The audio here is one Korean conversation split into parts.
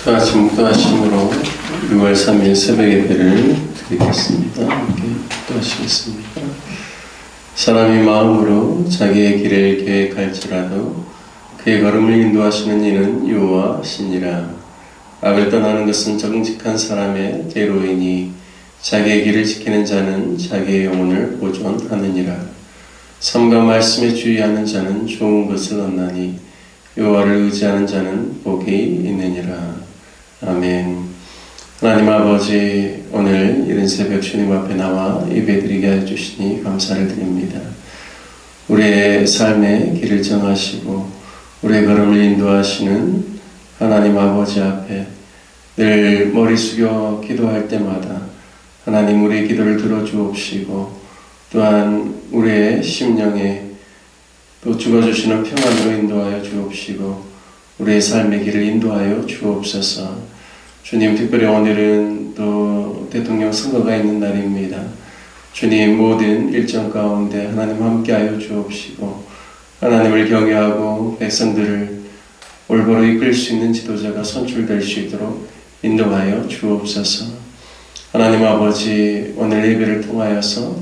또아침 묵도하심으로 6월 3일 새벽 예배를 드리겠습니다. 함께 기도하시겠습니다. 사람이 마음으로 자기의 길을 계획할지라도 그의 걸음을 인도하시는 이는 여호와시니라. 악을 떠나는 것은 정직한 사람의 때로이니 자기의 길을 지키는 자는 자기의 영혼을 보존하느니라. 삶과 말씀에 주의하는 자는 좋은 것을 얻나니 여호와를 의지하는 자는 복이 있느니라. 아멘. 하나님 아버지, 오늘 이른 새벽 주님 앞에 나와 예배드리게 해주시니 감사를 드립니다. 우리의 삶의 길을 정하시고 우리의 걸음을 인도하시는 하나님 아버지 앞에 늘 머리 숙여 기도할 때마다 하나님 우리의 기도를 들어주옵시고 또한 우리의 심령에 또 주어주시는 평안으로 인도하여 주옵시고 우리의 삶의 길을 인도하여 주옵소서. 주님, 특별히 오늘은 또 대통령 선거가 있는 날입니다. 주님, 모든 일정 가운데 하나님 함께하여 주옵시고 하나님을 경외하고 백성들을 올바로 이끌 수 있는 지도자가 선출될 수 있도록 인도하여 주옵소서. 하나님 아버지, 오늘 예배를 통하여서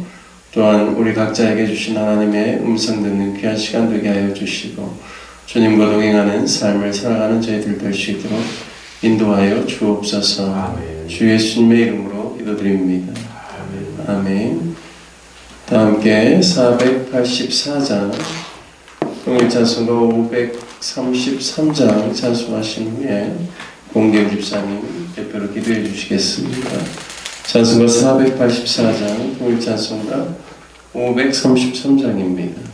또한 우리 각자에게 주신 하나님의 음성 듣는 귀한 시간 되게 하여 주시고 주님과 동행하는 삶을 살아가는 저희들 될 수 있도록 인도하여 주옵소서. 아멘. 주 예수님의 이름으로 기도드립니다. 아멘. 아멘. 다 함께 484장 통일찬송가 533장 찬송하신 후에 공경 집사님 대표로 기도해 주시겠습니다. 찬송가 484장 통일찬송가 533장입니다.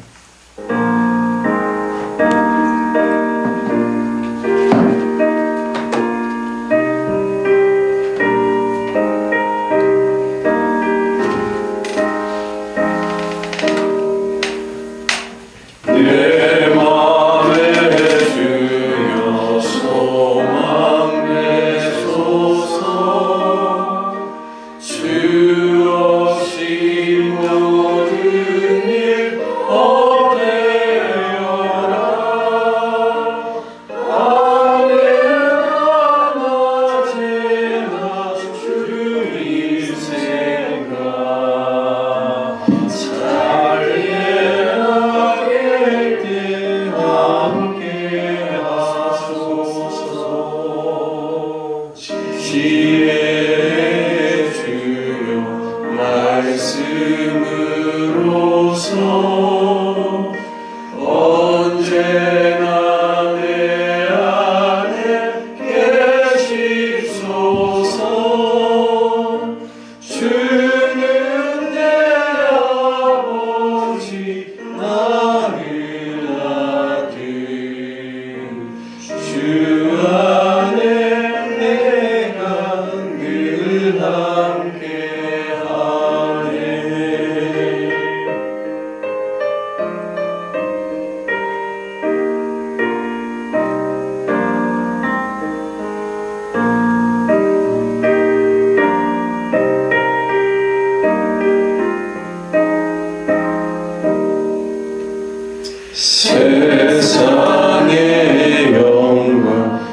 세상의 영광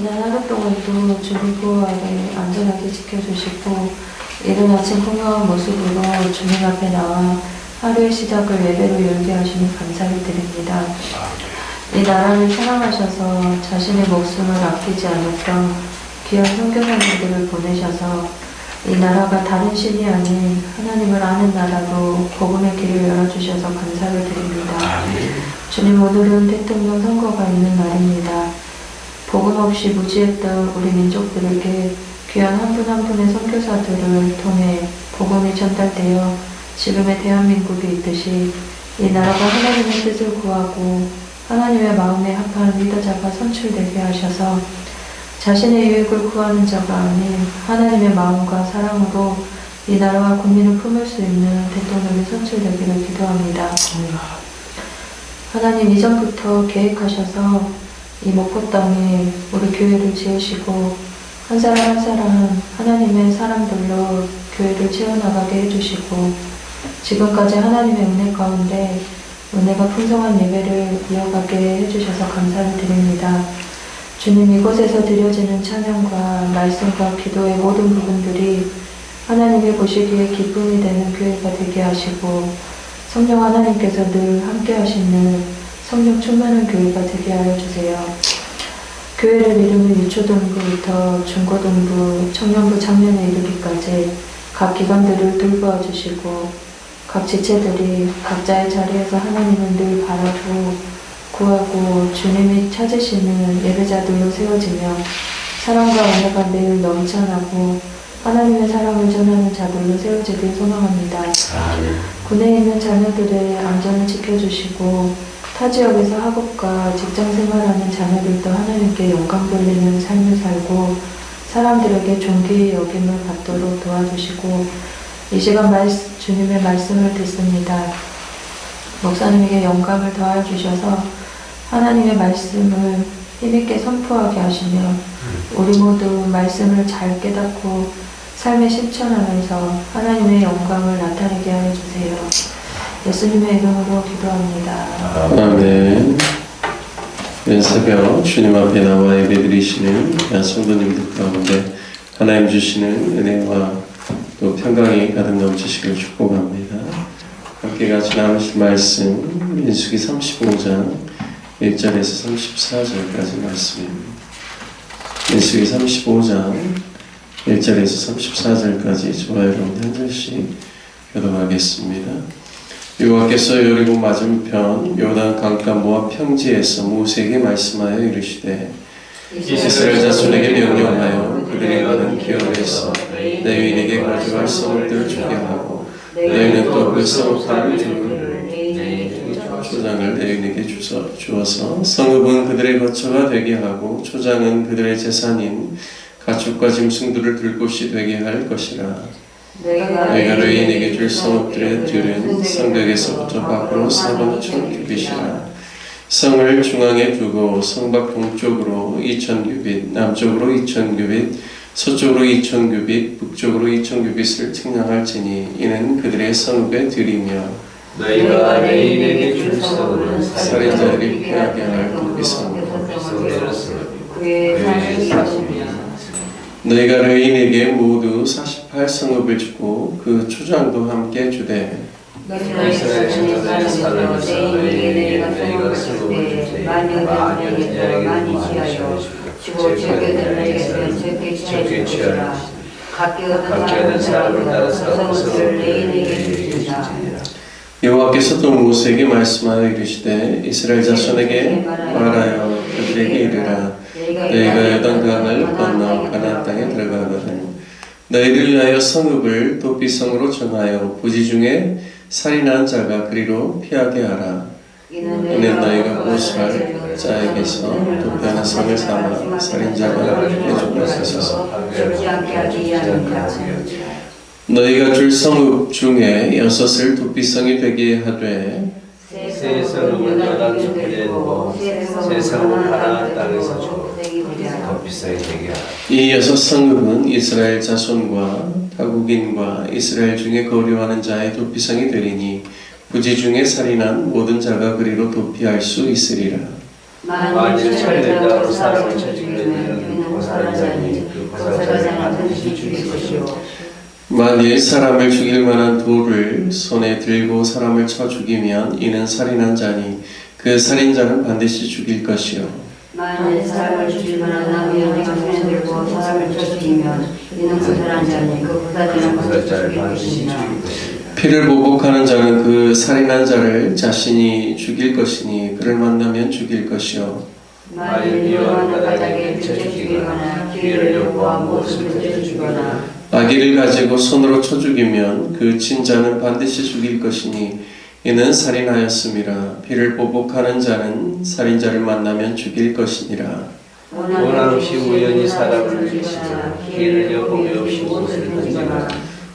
지난 하루 동안도 주님 보호 아래 안전하게 지켜주시고 이른 아침 공허한 모습으로 주님 앞에 나와 하루의 시작을 예배로 열게 하시니 감사를 드립니다. 이 나라를 사랑하셔서 자신의 목숨을 아끼지 않았던 귀한 선교사님들을 보내셔서 이 나라가 다른 신이 아닌 하나님을 아는 나라로 복음의 길을 열어주셔서 감사를 드립니다. 주님, 오늘은 대통령 선거가 있는 날입니다. 복음 없이 무지했던 우리 민족들에게 귀한 한 분 한 분의 선교사들을 통해 복음이 전달되어 지금의 대한민국이 있듯이 이 나라가 하나님의 뜻을 구하고 하나님의 마음에 합한 리더자가 선출되게 하셔서 자신의 유익을 구하는 자가 아닌 하나님의 마음과 사랑으로 이 나라와 국민을 품을 수 있는 대통령이 선출되기를 기도합니다. 하나님, 이전부터 계획하셔서 이 목포 땅에 우리 교회를 지으시고 한 사람 한 사람 하나님의 사람들로 교회를 채워나가게 해주시고 지금까지 하나님의 은혜 가운데 은혜가 풍성한 예배를 이어가게 해주셔서 감사를 드립니다. 주님, 이곳에서 드려지는 찬양과 말씀과 기도의 모든 부분들이 하나님이 보시기에 기쁨이 되는 교회가 되게 하시고 성령 하나님께서 늘 함께 하시는 성령 충만한 교회가 되게 하여 주세요. 교회를 이루는 유초동부부터 중고동부, 청년부, 장년에 이르기까지 각 기관들을 돌보아 주시고 각 지체들이 각자의 자리에서 하나님을 늘 바라고 구하고 주님이 찾으시는 예배자들로 세워지며 사랑과 은혜가 매일 넘쳐나고 하나님의 사랑을 전하는 자들로 세워지길 소망합니다. 군에 있는 자녀들의 안전을 지켜주시고 타 지역에서 학업과 직장 생활하는 자녀들도 하나님께 영광 돌리는 삶을 살고 사람들에게 존귀의 여김을 받도록 도와주시고 이 시간 주님의 말씀을 듣습니다. 목사님에게 영감을 더하여 주셔서 하나님의 말씀을 힘있게 선포하게 하시며 우리 모두 말씀을 잘 깨닫고 삶에 실천하면서 하나님의 영광을 나타내게 하여 주세요. 예수님의 이름으로 기도합니다. 아멘. 이른 새벽 주님 앞에 나와 예배드리시는 성도님들 가운데 하나님 주시는 은혜와 또 평강이 가득 넘치시길 축복합니다. 함께 같이 나누실 말씀 민수기 35장 1절에서 34절까지 말씀입니다. 민수기 35장 1절에서 34절까지 저와 여러분 한 절씩 교독하겠습니다. 여호와께서 여리고 맞은편 요단 강가 모압 평지에서 모세에게 말씀하여 이르시되 이스라엘 자손에게 명령하여 그들이 가는 기업에서 내 유인에게 거주할 성읍들을 주게 하고 너희는 또 그 성읍들을 들고 초장을 내 유인에게 주어서 성읍은 그들의 거처가 되게 하고 초장은 그들의 재산인 가축과 짐승들을 들 곳이 되게 할 것이라. 너희가 너희에게 줄 성읍들의 들은 성벽에서부터 밖으로 4번 천규빗이라. 성을 중앙에 두고 성 밖 동쪽으로 2000규빗, 남쪽으로 2000규빗, 서쪽으로 2000규빗, 북쪽으로 2000규빗을 측량할지니 이는 그들의 성읍의 들이며 너희가 레인에게 줄 성은 살인자들이 피하게 할 도비성. 그의 사슴이야. 너희가 레인에게 모두 48성읍을 주고 그 초장도 함께 주되 이스라엘 자손의 살면서 너희에게 너희가 성읍을 주되 많은 자에게 많이 주고 적게 들에게는 적게 취하라. 각기 얻은 사람을 따라서 그 성읍을 레인에게 주리라. 여호와께서 또 모세에게 말씀하여 이르시되 이스라엘 자손에게 말하여 그들에게 이르라. 너희가 요단강을 건너 가나안 땅에 들어가거든 너희를 위하여 성읍을 도피성으로 정하여 부지 중에 살인한 자가 그리로 피하게 하라. 이는 너희가 보수할 자에게서 도피하는 성을 삼아 살인자가 해주고 하소서. 너희가 줄 성읍 중에 6을 도피성이 되게 하되 새 성읍을 요단 저편에 두고 새 성읍을 가나안 땅에서 주고 도피성이 되게 하라. 이 6성읍은 이스라엘 자손과 타국인과 이스라엘 중에 거류하는 자의 도피성이 되리니 부지 중에 살인한 모든 자가 그리로 도피할 수 있으리라. 만일 살인자로 사람을 쳐 죽이면 고사한 자니 그 고사한 자를 반드시 죽일 것이요 만일 사람을 죽일 만한 돌을 손에 들고 사람을 쳐 죽이면 이는 살인한 자니 그 살인자는 반드시 죽일 것이요 만일 사람을 죽일 만한 나무의 손에 들고 사람을 쳐 죽이면 이는 고사한 자니 그 고사한 자를 반드시 죽일 것이요 피를 보복하는 자는 그 살인한 자를 자신이 죽일 것이니 그를 만나면 죽일 것이요 만일 미워하는 바닥에 비쳐 죽이거나 기회를 요구한 무엇을 떼어 주거나 아기를 가지고 손으로 쳐 죽이면 그 친자는 반드시 죽일 것이니 이는 살인하였음이라. 피를 보복하는 자는 살인자를 만나면 죽일 것이니라. 원한 없이 우연히 사람을 죽이시거나 기회를 요구함이 없이 무엇을 던지거나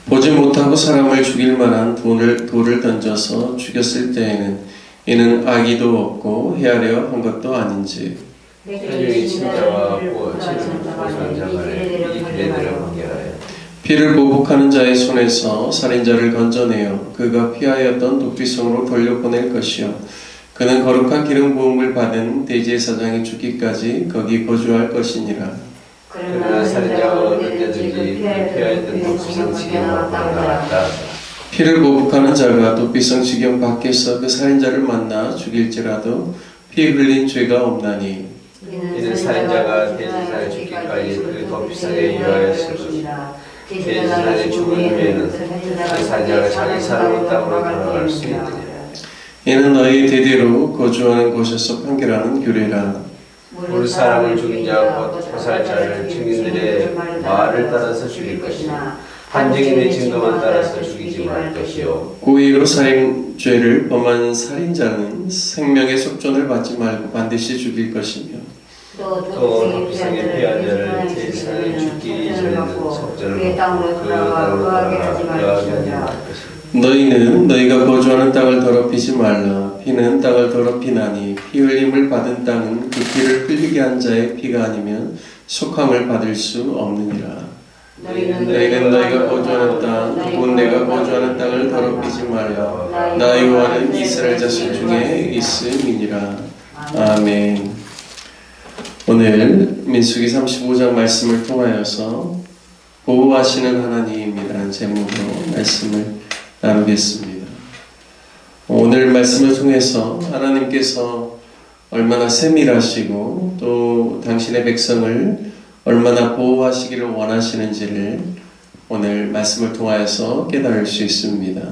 보지 못하고 사람을 죽일 만한 돌을 던져서 죽였을 때에는 이는 악의도 없고 헤아려 한 것도 아닌지. 해중의 친자와 치를 보복한 자가 이 그대들을 관계하여 피를 보복하는 자의 손에서 살인자를 건져내어 그가 피하였던 도피성으로 돌려보낼 것이요 그는 거룩한 기름 부음을 받은 대제사장이 죽기까지 거기 거주할 것이니라. 그러나 살인자가 어디든지 피하였던 도피성 지경으로 나갔다 피를 보복하는 자가 도피성 지경 밖에서 그 살인자를 만나 죽일지라도 피 흘린 죄가 없나니 이는 살인자가 대제사장이 죽기까지 그 도피성에 유하였을 것이다. 대제사장이 죽은 후에는 그 살인자가 자기 사람의 땅으로 돌아갈 수 있느니라. 이는 너희 대대로 거주하는 곳에서 판결하는 규례라. 모든 사람을 죽인 자와 고살자를 증인들의 말을 따라서 죽일 것이나 한증인의 증거만 따라서 죽이지 말 것이요 고의로 살인죄를 범한 살인자는 생명의 속전을 받지 말고 반드시 죽일 것이며 또 도피성에 피한 자를 대제사장이 죽기 전에는 속전을 받고 그 땅으로 돌아가게 하지 말 것이니라. 너희는 너희가 거주하는 땅을 더럽히지 말라. 피는 땅을 더럽히나니 피 흘림을 받은 땅은 그 피를 흘리게 한 자의 피가 아니면 속함을 받을 수 없느니라. 너희는 너희가 거주하는 땅 곧 내가 거주하는 땅을 더럽히지 말라. 나 여호와는 이스라엘 자손 중에 있음이니라. 아멘. 오늘 민수기 35장 말씀을 통하여서 보호하시는 하나님이라는 제목으로 말씀을 나누겠습니다. 오늘 말씀을 통해서 하나님께서 얼마나 세밀하시고 또 당신의 백성을 얼마나 보호하시기를 원하시는지를 오늘 말씀을 통하여서 깨달을 수 있습니다.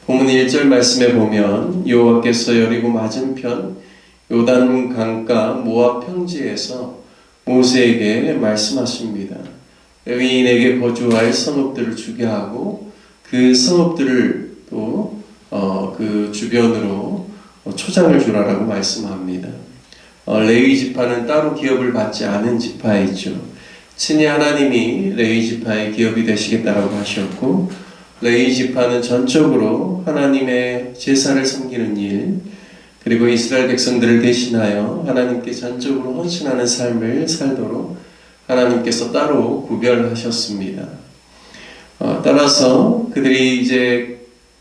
본문 1절 말씀에 보면 여호와께서 여리고 맞은편 요단 강가 모압 평지에서 모세에게 말씀하십니다. 레위인에게 거주할 성읍들을 주게 하고 그 성읍들을 또 그 주변으로 초장을 주라라고 말씀합니다. 레위 지파는 따로 기업을 받지 않은 지파이죠. 친히 하나님이 레위 지파의 기업이 되시겠다라고 하셨고 레위 지파는 전적으로 하나님의 제사를 섬기는 일 그리고 이스라엘 백성들을 대신하여 하나님께 전적으로 헌신하는 삶을 살도록 하나님께서 따로 구별하셨습니다. 따라서 그들이 이제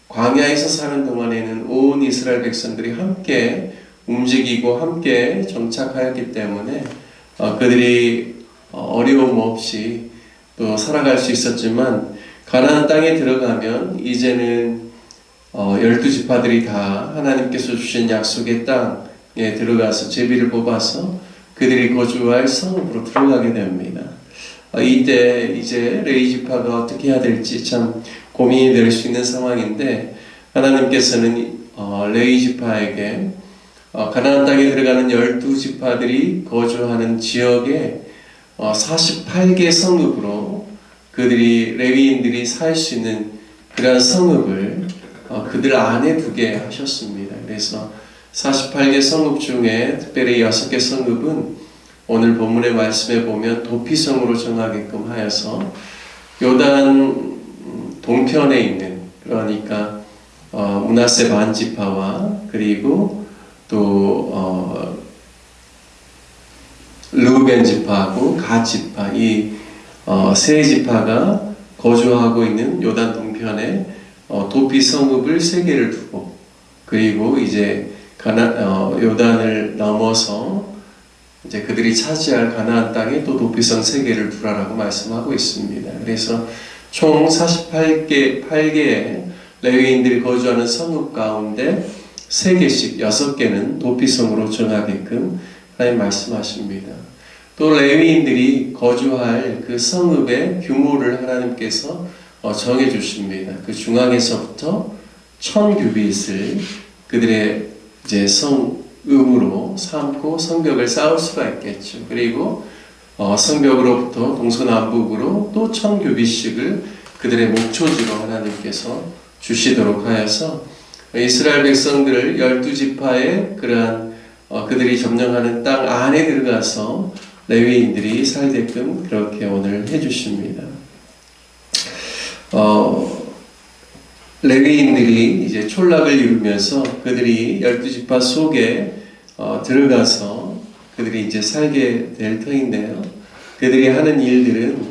광야에서 사는 동안에는 온 이스라엘 백성들이 함께 움직이고 함께 정착하였기 때문에 그들이 어려움 없이 또 살아갈 수 있었지만 가나안 땅에 들어가면 이제는 12지파들이 다 하나님께서 주신 약속의 땅에 들어가서 제비를 뽑아서 그들이 거주할 성읍으로 들어가게 됩니다. 이때 이제 레위 지파가 어떻게 해야 될지 참 고민이 될 수 있는 상황인데 하나님께서는 레위 지파에게 가나안 땅에 들어가는 12지파들이 거주하는 지역에 48개 성읍으로 그들이 레위인들이 살 수 있는 그러한 성읍을 그들 안에 두게 하셨습니다. 그래서 48개 성읍 중에 특별히 6개 성읍은 오늘 본문의 말씀에 보면 도피성으로 정하게끔 하여서 요단 동편에 있는 그러니까 므낫세 반지파와 그리고 또 르우벤 지파하고 갓 지파 이 세 지파가 거주하고 있는 요단 동편에 도피 성읍을 3개를 두고 그리고 이제 요단을 넘어서 이제 그들이 차지할 가나안 땅에 또 도피성 3개를 두라라고 말씀하고 있습니다. 그래서 총 8개의 레위인들이 거주하는 성읍 가운데 3개씩 6개는 도피성으로 정하게끔 하나님 말씀하십니다. 또 레위인들이 거주할 그 성읍의 규모를 하나님께서 정해 주십니다. 그 중앙에서부터 1000규빗을 그들의 이제 성읍으로 삼고 성벽을 쌓을 수가 있겠죠. 그리고 성벽으로부터 동서남북으로 또 1000규빗씩을 그들의 목초지로 하나님께서 주시도록 하여서 이스라엘 백성들을 12지파의 그러한 그들이 점령하는 땅 안에 들어가서 레위인들이 살게끔 그렇게 오늘 해주십니다. 레위인들이 이제 촌락을 이루면서 그들이 12지파 속에 들어가서 그들이 이제 살게 될 터인데요. 그들이 하는 일들은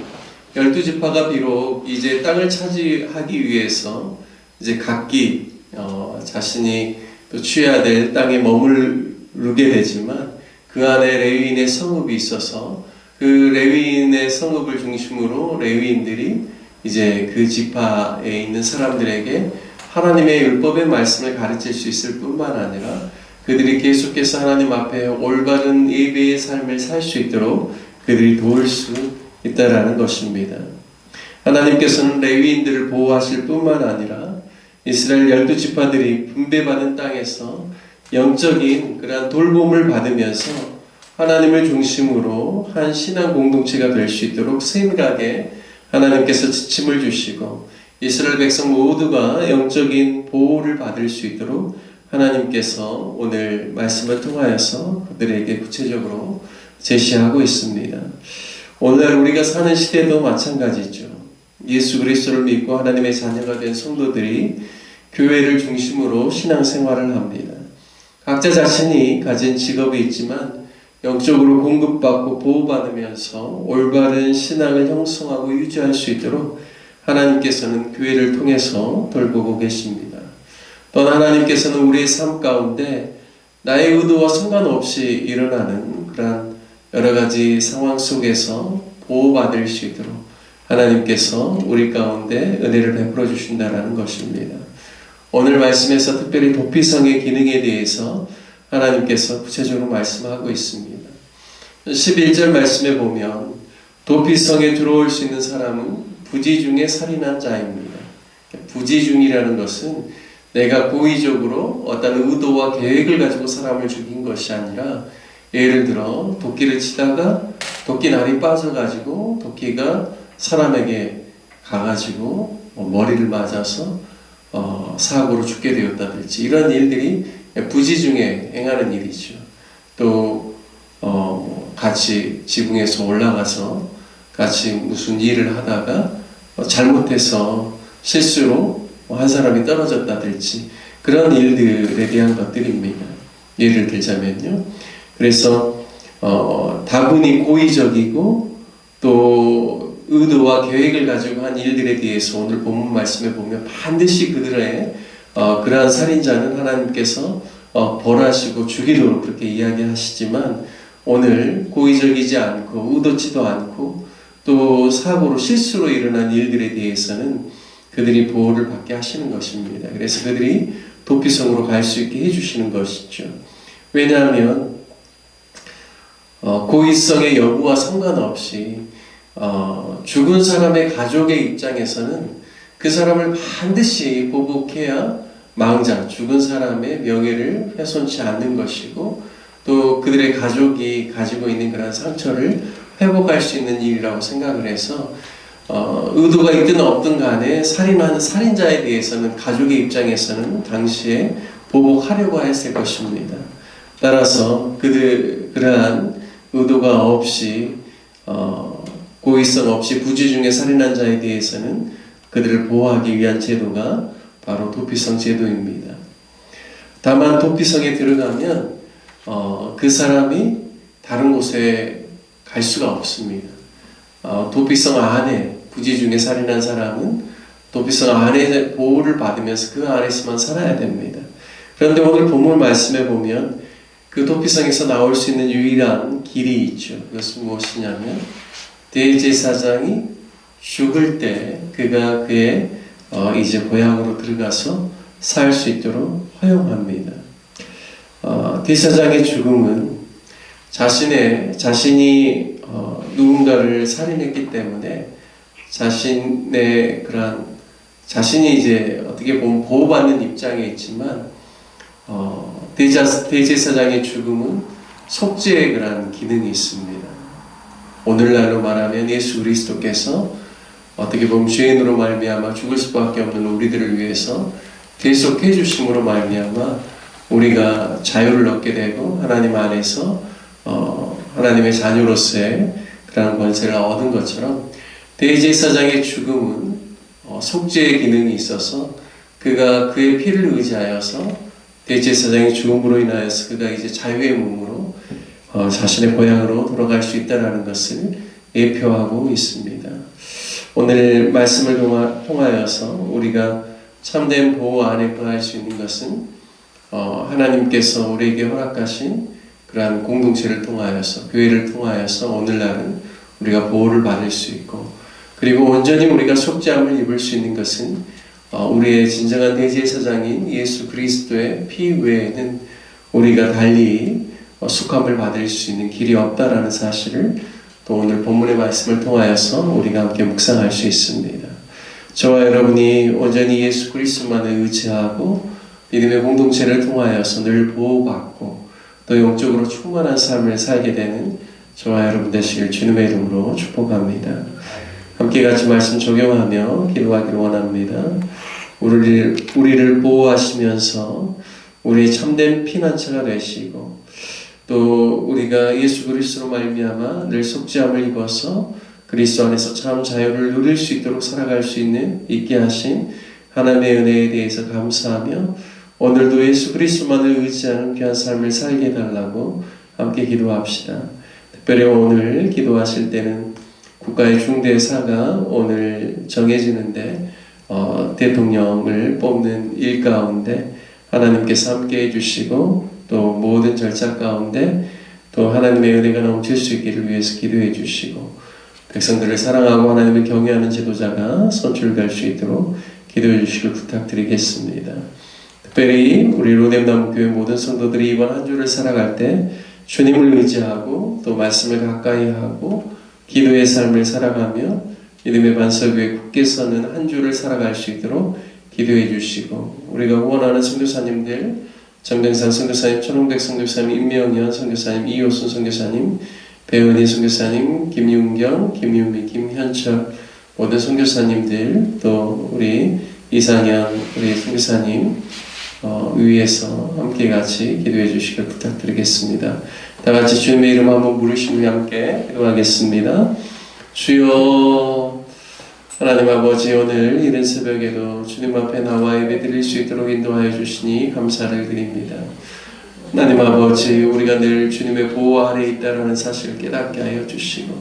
12지파가 비록 이제 땅을 차지하기 위해서 이제 각기 자신이 또 취해야 될 땅에 머무르게 되지만 그 안에 레위인의 성읍이 있어서 그 레위인의 성읍을 중심으로 레위인들이 이제 그 지파에 있는 사람들에게 하나님의 율법의 말씀을 가르칠 수 있을 뿐만 아니라 그들이 계속해서 하나님 앞에 올바른 예배의 삶을 살 수 있도록 그들이 도울 수 있다라는 것입니다. 하나님께서는 레위인들을 보호하실 뿐만 아니라 이스라엘 12지파들이 분배받은 땅에서 영적인 그러한 돌봄을 받으면서 하나님을 중심으로 한 신앙 공동체가 될 수 있도록 세밀하게 하나님께서 지침을 주시고 이스라엘 백성 모두가 영적인 보호를 받을 수 있도록 하나님께서 오늘 말씀을 통하여서 그들에게 구체적으로 제시하고 있습니다. 오늘날 우리가 사는 시대도 마찬가지죠. 예수 그리스도를 믿고 하나님의 자녀가 된 성도들이 교회를 중심으로 신앙생활을 합니다. 각자 자신이 가진 직업이 있지만 영적으로 공급받고 보호받으면서 올바른 신앙을 형성하고 유지할 수 있도록 하나님께서는 교회를 통해서 돌보고 계십니다. 또한 하나님께서는 우리의 삶 가운데 나의 의도와 상관없이 일어나는 그런 여러 가지 상황 속에서 보호받을 수 있도록 하나님께서 우리 가운데 은혜를 베풀어 주신다는 것입니다. 오늘 말씀에서 특별히 도피성의 기능에 대해서 하나님께서 구체적으로 말씀하고 있습니다. 11절 말씀에 보면 도피성에 들어올 수 있는 사람은 부지중에 살인한 자입니다. 부지중이라는 것은 내가 고의적으로 어떤 의도와 계획을 가지고 사람을 죽인 것이 아니라 예를 들어 도끼를 치다가 도끼날이 빠져가지고 도끼가 사람에게 가가지고 머리를 맞아서 사고로 죽게 되었다든지 이런 일들이 부지중에 행하는 일이죠. 또 같이 지붕에서 올라가서 같이 무슨 일을 하다가 잘못해서 실수로 한 사람이 떨어졌다든지 그런 일들에 대한 것들입니다. 예를 들자면요. 그래서 다분히 고의적이고 또 의도와 계획을 가지고 한 일들에 대해서 오늘 본문 말씀에 보면 반드시 그들의 그러한 살인자는 하나님께서 벌하시고 죽이도록 그렇게 이야기하시지만 오늘 고의적이지 않고 의도치도 않고 또 사고로 실수로 일어난 일들에 대해서는 그들이 보호를 받게 하시는 것입니다. 그래서 그들이 도피성으로 갈 수 있게 해주시는 것이죠. 왜냐하면 고의성의 여부와 상관없이 죽은 사람의 가족의 입장에서는 그 사람을 반드시 보복해야 망자, 죽은 사람의 명예를 훼손치 않는 것이고 또 그들의 가족이 가지고 있는 그런 상처를 회복할 수 있는 일이라고 생각을 해서 의도가 있든 없든 간에 살인하는 살인자에 대해서는 가족의 입장에서는 당시에 보복하려고 했을 것입니다. 따라서 그러한 의도가 없이 고의성 없이 부지중에 살인한 자에 대해서는 그들을 보호하기 위한 제도가 바로 도피성 제도입니다. 다만 도피성에 들어가면 그 사람이 다른 곳에 갈 수가 없습니다. 도피성 안에 부지중에 살인한 사람은 도피성 안에 보호를 받으면서 그 안에서만 살아야 됩니다. 그런데 오늘 본문 말씀에 보면 그 도피성에서 나올 수 있는 유일한 길이 있죠. 그것은 무엇이냐면 대제사장이 죽을 때 그가 그의 이제 고향으로 들어가서 살 수 있도록 허용합니다. 대제사장의 죽음은 자신이 누군가를 살인했기 때문에 자신이 이제 어떻게 보면 보호받는 입장에 있지만 대제사장의 죽음은 속죄의 그런 기능이 있습니다. 오늘날로 말하면 예수 그리스도께서 어떻게 보면 죄인으로 말미암아 죽을 수밖에 없는 우리들을 위해서 대속해 주심으로 말미암아 우리가 자유를 얻게 되고 하나님 안에서 하나님의 자녀로서의 그런 권세를 얻은 것처럼 대제사장의 죽음은 속죄의 기능이 있어서 그가 그의 피를 의지하여서 대제사장의 죽음으로 인하여서 그가 이제 자유의 몸으로 자신의 고향으로 돌아갈 수 있다는 것을 예표하고 있습니다. 오늘 말씀을 통하여서 우리가 참된 보호 안에 거할 수 있는 것은 하나님께서 우리에게 허락하신 그러한 공동체를 통하여서 교회를 통하여서 오늘날은 우리가 보호를 받을 수 있고 그리고 온전히 우리가 속죄함을 입을 수 있는 것은 우리의 진정한 대제사장인 예수 그리스도의 피 외에는 우리가 달리 속함을 받을 수 있는 길이 없다라는 사실을 또 오늘 본문의 말씀을 통하여서 우리가 함께 묵상할 수 있습니다. 저와 여러분이 온전히 예수 그리스도만을 의지하고 믿음의 공동체를 통하여서 늘 보호받고 또 영적으로 충만한 삶을 살게 되는 저와 여러분 되시길 주님의 이름으로 축복합니다. 함께 같이 말씀 적용하며 기도하기를 원합니다. 우리를 보호하시면서 우리의 참된 피난처가 되시고 또 우리가 예수 그리스도로 말미암아 늘 속죄함을 입어서 그리스도 안에서 참 자유를 누릴 수 있도록 살아갈 수 있게 하신 하나님의 은혜에 대해서 감사하며 오늘도 예수 그리스도만을 의지하는 귀한 삶을 살게 해달라고 함께 기도합시다. 특별히 오늘 기도하실 때는 국가의 중대사가 오늘 정해지는데 대통령을 뽑는 일 가운데 하나님께서 함께 해주시고 또 모든 절차 가운데 또 하나님의 은혜가 넘칠 수 있기를 위해서 기도해 주시고 백성들을 사랑하고 하나님을 경외하는 지도자가 선출될 수 있도록 기도해 주시길 부탁드리겠습니다. 특별히 우리 로뎀나무교회 모든 성도들이 이번 한 주를 살아갈 때 주님을 의지하고 또 말씀을 가까이 하고 기도의 삶을 살아가며 믿음의 반석 위에 굳게 서는 한 주를 살아갈 수 있도록 기도해 주시고 우리가 후원하는 선교사님들 정병상 선교사님, 천홍백 선교사님, 임명현 선교사님, 이호순 선교사님, 배은희 선교사님, 김윤경, 김윤미, 김현철 모든 선교사님들 또 우리 이상현 우리 선교사님 위에서 함께 같이 기도해 주시길 부탁드리겠습니다. 다 같이 주님의 이름 한번 부르시며 함께 기도하겠습니다. 주여 하나님 아버지 오늘 이른 새벽에도 주님 앞에 나와 예배드릴 수 있도록 인도하여 주시니 감사를 드립니다. 하나님 아버지 우리가 늘 주님의 보호 아래 있다는 사실을 깨닫게 하여 주시고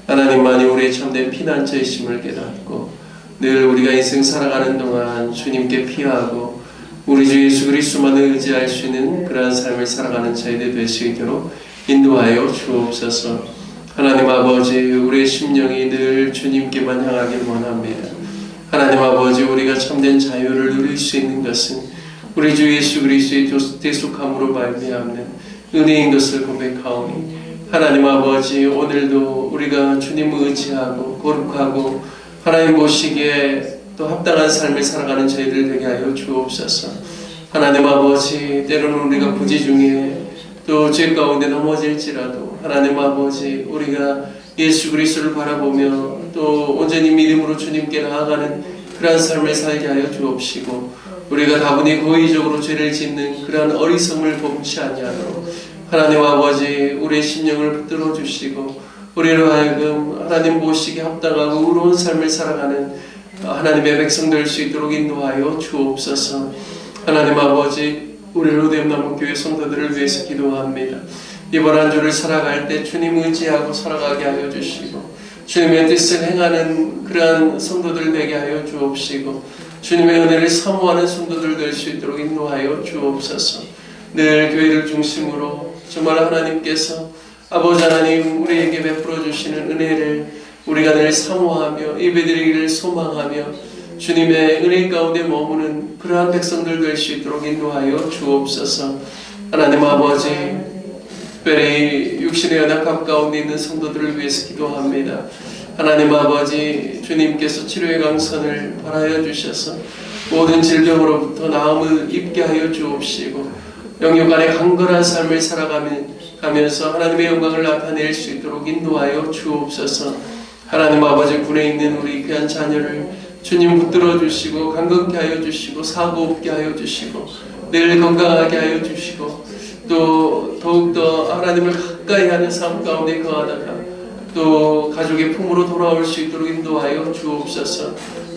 하나님만이 우리의 참된 피난처이심을 깨닫고 늘 우리가 인생 살아가는 동안 주님께 피하고 우리 주 예수 그리스도만을 의지할 수 있는 그러한 삶을 살아가는 저희들 될 수 있도록 인도하여 주옵소서. 하나님 아버지 우리의 심령이 늘 주님께만 향하길 원합니다. 하나님 아버지 우리가 참된 자유를 누릴 수 있는 것은 우리 주 예수 그리스도의 대속함으로 말미암는 은혜인 것을 고백하오니 하나님 아버지 오늘도 우리가 주님을 의지하고 거룩하고 하나님 보시기에 또 합당한 삶을 살아가는 저희들 되게 하여 주옵소서. 하나님 아버지 때로는 우리가 부지 중에 또 죄 가운데 넘어질지라도 하나님 아버지 우리가 예수 그리스도를 바라보며 또 온전히 믿음으로 주님께 나아가는 그러한 삶을 살게 하여 주옵시고 우리가 다분히 고의적으로 죄를 짓는 그러한 어리석음을 범치 아니하도록 하나님 아버지 우리의 심령을 붙들어 주시고 우리로 하여금 하나님 보시기에 합당하고 의로운 삶을 살아가는 하나님의 백성 될 수 있도록 인도하여 주옵소서. 하나님 아버지 우리 로뎀나무 교회 성도들을 위해서 기도합니다. 이번 한 주를 살아갈 때 주님 의지하고 살아가게 하여 주시고 주님의 뜻을 행하는 그러한 성도들 되게 하여 주옵시고 주님의 은혜를 사모하는 성도들 될 수 있도록 인도하여 주옵소서. 늘 교회를 중심으로 정말 하나님께서 아버지 하나님 우리에게 베풀어 주시는 은혜를 우리가 늘 사모하며 예배드리기를 소망하며 주님의 은혜 가운데 머무는 그러한 백성들 될 수 있도록 인도하여 주옵소서. 하나님 아버지, 특별히 육신의 연약함 가운데 있는 성도들을 위해서 기도합니다. 하나님 아버지, 주님께서 치료의 강선을 발하여 주셔서 모든 질병으로부터 나음을 입게 하여 주옵시고 영육 안에 강건한 삶을 살아가면서 하나님의 영광을 나타낼 수 있도록 인도하여 주옵소서. 하나님 아버지, 군에 있는 우리 귀한 자녀를 주님 붙들어 주시고 강건케 하여 주시고 사고 없게 하여 주시고 늘 건강하게 하여 주시고 또 더욱더 하나님을 가까이 하는 삶 가운데 거하다가 또 가족의 품으로 돌아올 수 있도록 인도하여 주옵소서.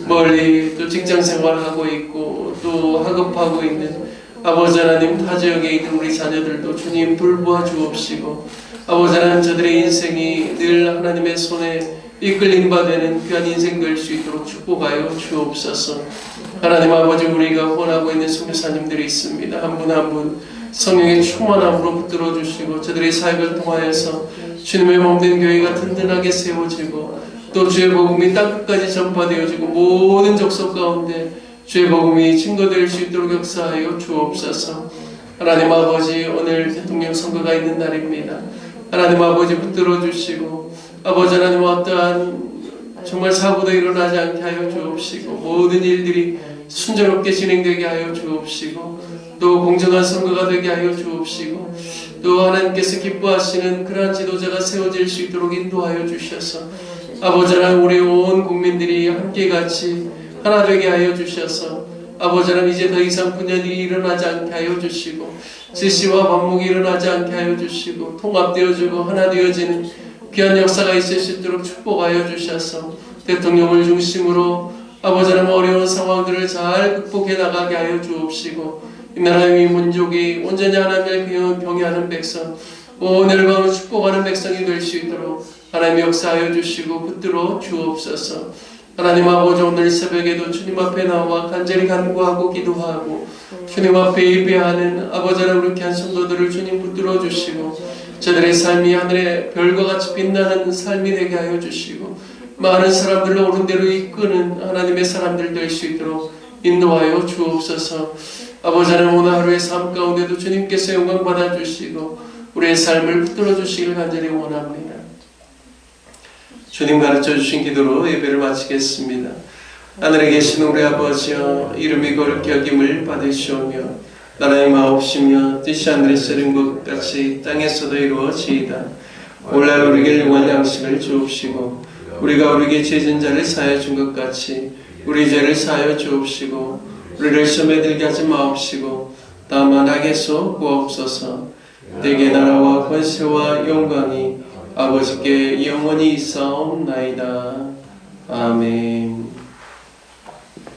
멀리 또 직장 생활하고 있고 또 학업하고 있는 아버지 하나님 타 지역에 있는 우리 자녀들도 주님 돌보아 주옵시고 아버지 하나님 저들의 인생이 늘 하나님의 손에 이끌림 바되는 귀한 인생 될 수 있도록 축복하여 주옵소서. 하나님 아버지, 우리가 후원하고 있는 선교사님들이 있습니다. 한 분 한 분 성령의 충만함으로 붙들어 주시고 저들의 사역을 통하여서 주님의 몸된 교회가 든든하게 세워지고 또 주의 복음이 땅끝까지 전파되어지고 모든 족속 가운데 주의 복음이 증거될 수 있도록 역사하여 주옵소서. 하나님 아버지, 오늘 대통령 선거가 있는 날입니다. 하나님 아버지, 붙들어 주시고 아버지 하나님 어떠한 정말 사고도 일어나지 않게 하여 주옵시고 모든 일들이 순조롭게 진행되게 하여 주옵시고 또 공정한 선거가 되게 하여 주옵시고 또 하나님께서 기뻐하시는 그러한 지도자가 세워질 수 있도록 인도하여 주셔서 아버지 하나님 우리 온 국민들이 함께 같이 하나 되게 하여 주셔서 아버지 하나님 이제 더 이상 분열이 일어나지 않게 하여 주시고 지시와 반목이 일어나지 않게 하여 주시고 통합되어지고 하나 되어지는 귀한 역사가 있을 수 있도록 축복하여 주셔서 대통령을 중심으로 아버지 하나님 어려운 상황들을 잘 극복해 나가게 하여 주옵시고 이 나라의 민족이 온전히 하나님을 경외하는 백성 온 열방을 축복하는 백성이 될 수 있도록 하나님 역사하여 주시고 붙들어 주옵소서. 하나님 아버지, 오늘 새벽에도 주님 앞에 나와 간절히 간구하고 기도하고 주님 앞에 예배하는 아버지 하나님 우리 귀한 성도들을 주님 붙들어 주시고 저들의 삶이 하늘의 별과 같이 빛나는 삶이 되게 하여 주시고 많은 사람들을 옳은 대로 이끄는 하나님의 사람들 될 수 있도록 인도하여 주옵소서. 아버지 하나님 오늘 하루의 삶 가운데도 주님께서 영광 받아주시고 우리의 삶을 붙들어 주시길 간절히 원합니다. 주님 가르쳐 주신 기도로 예배를 마치겠습니다. 하늘에 계신 우리 아버지여, 이름이 거룩히 여김을 받으시오며 나라의 마옵시며 뜻이 하늘에서 이룬 것 같이 땅에서도 이루어지이다. 오늘 우리에게 영원한 양식을 주옵시고 우리가 우리에게 죄진 자를 사하여 준 것 같이 우리 죄를 사하여 주옵시고 우리를 시험에 들게 하지 마옵시고 다만 악에서 구하옵소서. 내게 나라와 권세와 영광이 아버지께 영원히 있사옵나이다. 아멘.